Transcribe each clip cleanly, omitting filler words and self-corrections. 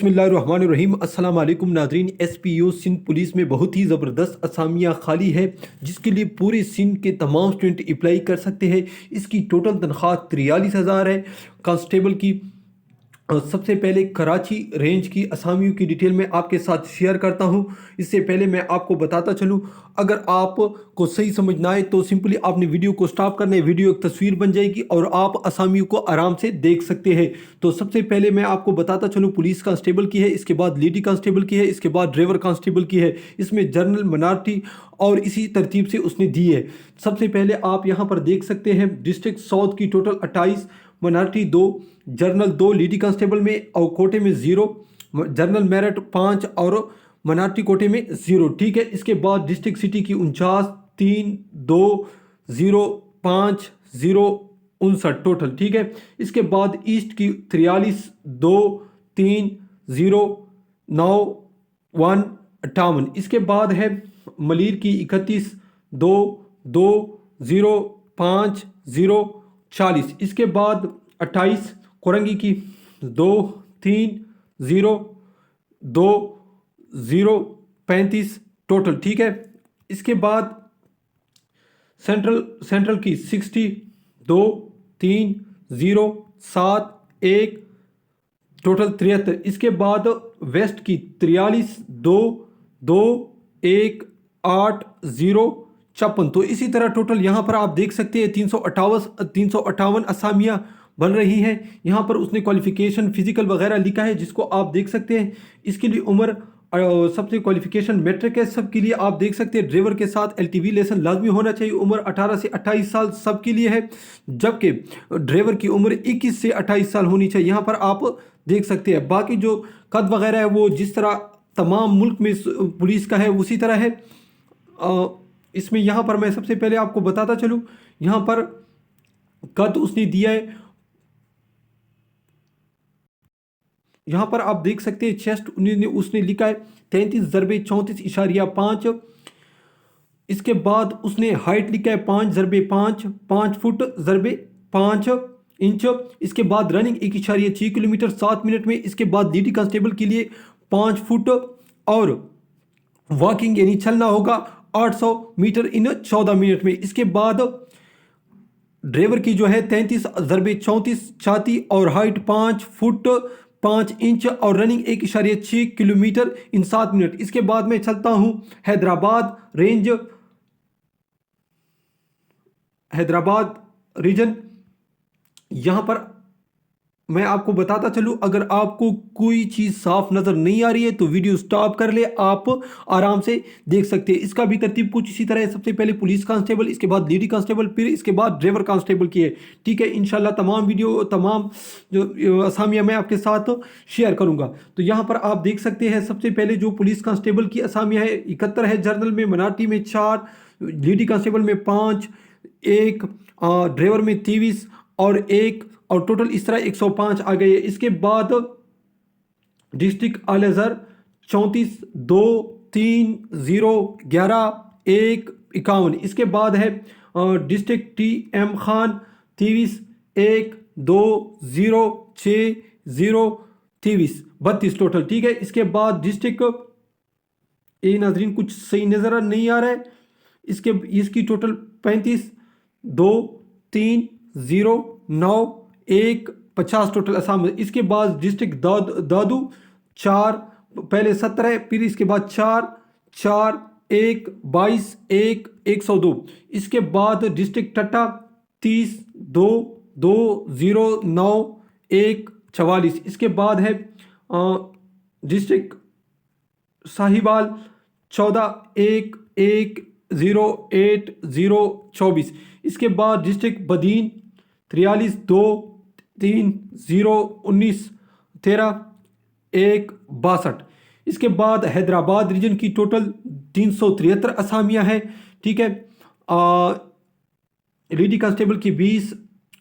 बिस्मिल्लाहिर्रहमानिर्रहीम। अस्सलाम वालेकुम नाज़रीन। एसपीओ सिंध पुलिस में बहुत ही ज़बरदस्त असामियाँ खाली है जिसके लिए पूरे सिंध के तमाम स्टूडेंट अप्लाई कर सकते हैं। इसकी टोटल तनख्वाह 43,000 है। कांस्टेबल की सबसे पहले कराची रेंज की असामियों की डिटेल में आपके साथ शेयर करता हूं। इससे पहले मैं आपको बताता चलूं, अगर आपको सही समझ ना आए तो सिंपली आपने वीडियो को स्टॉप करना है। वीडियो एक तस्वीर बन जाएगी और आप असामियों को आराम से देख सकते हैं। तो सबसे पहले मैं आपको बताता चलूं, पुलिस कांस्टेबल की है, इसके बाद लेडी कांस्टेबल की है, इसके बाद ड्राइवर कांस्टेबल की है। इसमें जनरल, माइनॉरिटी और इसी तरतीब से उसने दी है। सबसे पहले आप यहाँ पर देख सकते हैं, डिस्ट्रिक्ट साउथ की total 28, minority 2, general 2, lady constable में और कोटे में 0, जनरल मेरिट 5 और माइनॉरिटी कोटे में 0। ठीक है। इसके बाद डिस्ट्रिक्ट सिटी की 49, 3, 2, 0, 5, 0, 59 टोटल। ठीक है। इसके बाद ईस्ट की 43, 2, 3, 0, 9, 1, 58। इसके बाद है मलीर की 31, 2, 2, 0, 5, 0, 40। इसके बाद 28 कोरंगी की 2, 3, 0, 2, 0, 35 टोटल। ठीक है। इसके बाद सेंट्रल की 60, 2, 3, 0, 7, 1 टोटल 73। इसके बाद वेस्ट की 43, 2, 2, 1, 8, 0, 56। तो इसी तरह टोटल यहाँ पर आप देख सकते हैं 358 असामियाँ बन रही हैं। यहाँ पर उसने क्वालिफिकेशन फिजिकल वगैरह लिखा है जिसको आप देख सकते हैं। इसके लिए उम्र सबसे क्वालिफिकेशन मैट्रिक है सबके लिए। आप देख सकते हैं ड्राइवर के साथ एलटीवी लाइसेंस लाजमी होना चाहिए। उम्र 18 से 28 साल सबके लिए है, जबकि ड्राइवर की उम्र 21 से 28 साल होनी चाहिए। यहाँ पर आप देख सकते हैं। बाकी जो कद वगैरह है वो जिस तरह तमाम मुल्क में पुलिस का है उसी तरह है। इसमें यहाँ पर मैं सबसे पहले आपको बताता चलूँ, यहाँ पर कद उसने दिया है। यहाँ पर आप देख सकते हैं चेस्ट उसने लिखा है 33 ज़रबे 34.5। इसके बाद उसने हाइट लिखा है 5 ज़रबे 5, 5 फुट ज़रबे 5 इंच। इसके बाद रनिंग 1.6 किलोमीटर 7 मिनट में। इसके बाद लेडी कांस्टेबल के लिए 5 फुट और वॉकिंग यानी चलना होगा 800 मीटर इन 14 मिनट में। इसके बाद ड्राइवर की जो है 33 ज़रबे 34 छाती और हाइट 5 फुट 5 इंच और रनिंग 1.6 किलोमीटर इन 7 मिनट। इसके बाद मैं चलता हूँ हैदराबाद रेंज, हैदराबाद रीजन। यहाँ पर मैं आपको बताता चलूँ, अगर आपको कोई चीज़ साफ नज़र नहीं आ रही है तो वीडियो स्टॉप कर ले, आप आराम से देख सकते हैं। इसका भी तरतीब कुछ इसी तरह है। सबसे पहले पुलिस कांस्टेबल, इसके बाद लेडी कांस्टेबल, फिर इसके बाद ड्राइवर कांस्टेबल की है। ठीक है। इंशाल्लाह तमाम वीडियो, तमाम जो असामियाँ मैं आपके साथ शेयर करूँगा। तो यहाँ पर आप देख सकते हैं सबसे पहले जो पुलिस कांस्टेबल की असामियाँ है 71 है, जनरल में, मनाटी में 4, लेडी कांस्टेबल में 5, 1, ड्राइवर में 23 और 1 और टोटल इस तरह 105 आ गए। इसके बाद डिस्ट्रिक्ट अलीगढ़ 34, 2, 3, 0, 11, 1, 51। इसके बाद है district T M Khan 23, 1, 2, 0, 6, 0, 23, 32 total. ठीक है। इसके बाद डिस्ट्रिक्ट ए नाजरीन कुछ सही नज़र नहीं आ रहा है। इसकी टोटल 35, 2, 3, 0, 9, 1, 50 टोटल असम। इसके बाद डिस्ट्रिक्ट दादू 4, पहले 17 फिर इसके बाद 4, 4, 1, 22, 1, 102। इसके बाद डिस्ट्रिक्ट टट्टा 30, 2, 2, 0, 9, 1, 44। इसके बाद है डिस्ट्रिक्ट साहिवाल 14, 1, 1, 0, 8, 0, 24। इसके बाद डिस्ट्रिक्ट बदीन 43, 2, 3, 0, 19, 13, 1, 62। इसके बाद हैदराबाद रीजन की टोटल 373 असामियाँ हैं। ठीक है। लेडी कांस्टेबल की 20,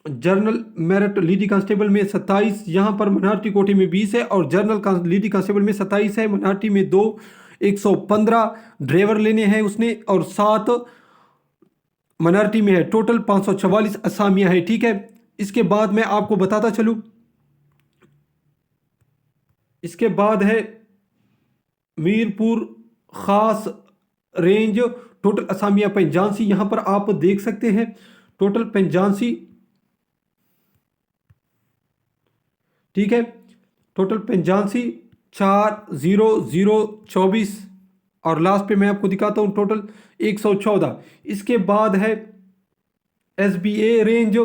जनरल मेरिट लेडी कांस्टेबल में 27, यहाँ पर माइनॉरिटी कोटे में 20 है और जनरल लेडी कांस्टेबल में 27 है, माइनॉरिटी में 2, 115 ड्राइवर लेने हैं उसने और 7 माइनॉरिटी में है। टोटल 544 असामियाँ हैं। ठीक है। इसके बाद मैं आपको बताता चलूँ, इसके बाद है मीरपुर खास रेंज, टोटल असामिया पंजासी। यहां पर आप देख सकते हैं टोटल पंजासी, ठीक है, टोटल पंजासी 40024। और लास्ट पे मैं आपको दिखाता हूं टोटल 114। इसके बाद है SBA रेंज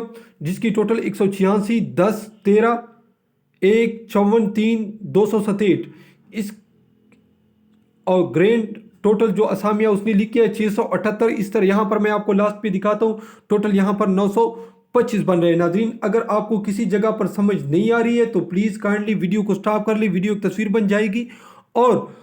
जिसकी टोटल 186 10 13 1 54 3 267। इस और ग्रेंड टोटल जो असामिया उसने लिखी है 678। इस तरह यहाँ पर मैं आपको लास्ट पे दिखाता हूँ टोटल यहाँ पर 925 बन रहे हैं। नाजरीन, अगर आपको किसी जगह पर समझ नहीं आ रही है तो प्लीज़ काइंडली वीडियो को स्टॉप कर ले, वीडियो की तस्वीर बन जाएगी और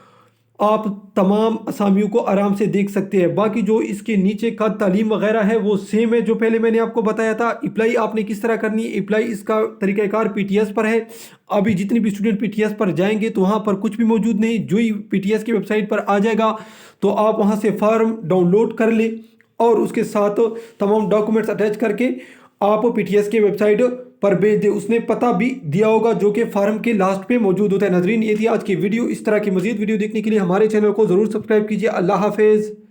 आप तमाम असामियों को आराम से देख सकते हैं। बाकी जो इसके नीचे का तालीम वगैरह है वो सेम है जो पहले मैंने आपको बताया था। अप्लाई आपने किस तरह करनी है, अप्लाई इसका तरीक़ाकार PTS पर है। अभी जितने भी स्टूडेंट PTS पर जाएंगे तो वहाँ पर कुछ भी मौजूद नहीं, जो ही PTS की वेबसाइट पर आ जाएगा तो आप वहाँ से फॉर्म डाउनलोड कर ले और उसके साथ तमाम डॉक्यूमेंट्स अटैच करके आप PTS की वेबसाइट पर भेज दे। उसने पता भी दिया होगा जो कि फार्म के लास्ट पे मौजूद होता है। नाजरीन, ये थी आज की वीडियो। इस तरह की मजीद वीडियो देखने के लिए हमारे चैनल को ज़रूर सब्सक्राइब कीजिए। अल्लाह हाफिज़।